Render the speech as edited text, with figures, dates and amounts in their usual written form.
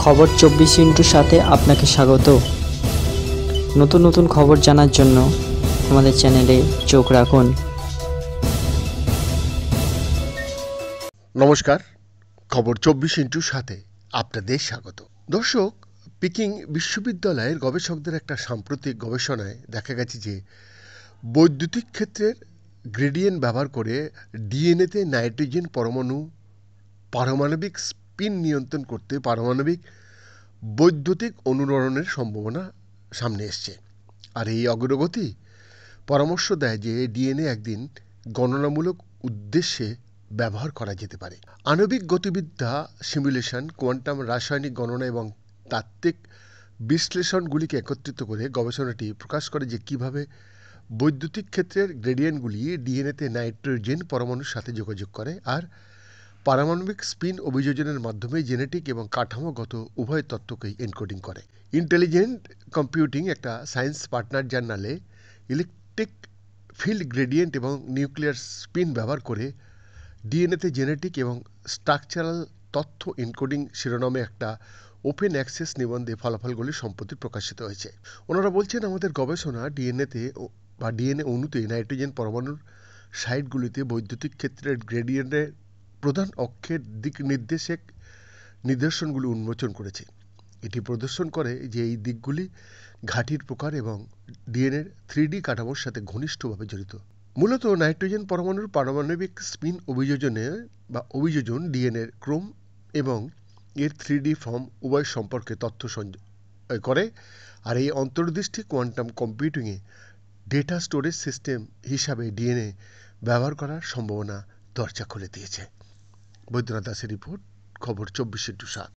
খবর 24 সাথে আপনাকে স্বাগত। নতুন নতুন খবর জানার জন্য আমাদের চ্যানেলে চোখ রাখুন। নমস্কার, খবর 24/7 আপনাদের স্বাগত। দর্শক, পিকিং বিশ্ববিদ্যালয়ের গবেষকদের একটা সাম্প্রতিক গবেষণায় দেখা গেছে যে বৈদ্যুতিক ক্ষেত্রের গ্রেডিয়েন্ট ব্যবহার করে ডিএনএতে নাইট্রোজেন পারমাণবিক স্পিন নিয়ন্ত্রণ করতে পারমাণবিক বৈদ্যুতিক অনুরণনের সম্ভাবনা সামনে এসছে। আর এই অগ্রগতি পরামর্শ দেয় যে ডিএনএ একদিন গণনামূলক উদ্দেশ্যে ব্যবহার করা যেতে পারে। আণবিক গতিবিদ্যা, সিমুলেশন, কোয়ান্টাম রাসায়নিক গণনা এবং তাত্ত্বিক বিশ্লেষণগুলিকে একত্রিত করে গবেষণাটি প্রকাশ করে যে কিভাবে বৈদ্যুতিক ক্ষেত্রের গ্রেডিয়েন্টগুলি ডিএনএতে নাইট্রোজেন পরমাণুর সাথে যোগাযোগ করে আর পারমাণবিক স্পিন অভিযোজনের মাধ্যমে জেনেটিক এবং কাঠামোগত উভয় তত্ত্বকেই এনকোডিং করে। ইন্টেলিজেন্ট কম্পিউটিং একটা সায়েন্স পার্টনার জার্নালে ইলেকট্রিক ফিল্ড গ্রেডিয়েন্ট এবং নিউক্লিয়ার স্পিন ব্যবহার করে ডিএনএতে জেনেটিক এবং স্ট্রাকচারাল তথ্য এনকোডিং শিরোনামে একটা ওপেন অ্যাক্সেস নিবন্ধে ফলাফলগুলি সম্প্রতি প্রকাশিত হয়েছে। ওনারা বলছেন, আমাদের গবেষণা ডিএনএ অণুতে নাইট্রোজেন পরমাণুর সাইটগুলিতে বৈদ্যুতিক ক্ষেত্রের গ্রেডিয়েন্টের প্রধান অক্ষের দিক নিদর্শনগুলি উন্মোচন করেছে। এটি প্রদর্শন করে যে এই দিকগুলি ঘাঁটির প্রকার এবং ডিএনএর 3D কাঠামোর সাথে ঘনিষ্ঠভাবে জড়িত। মূলত নাইট্রোজেন পরমাণুর পারমাণবিক স্পিন অভিযোজন ডিএনএর ক্রোম এবং এর 3D ফর্ম উভয় সম্পর্কে তথ্য সঞ্চয় করে, আর এই অন্তর্দৃষ্টি কোয়ান্টাম কম্পিউটিংয়ে ডেটা স্টোরেজ সিস্টেম হিসাবে ডিএনএ ব্যবহার করার সম্ভাবনা দরজা খুলে দিয়েছে। বৈদ্যনাথ দাসের রিপোর্ট, খবর 24/7।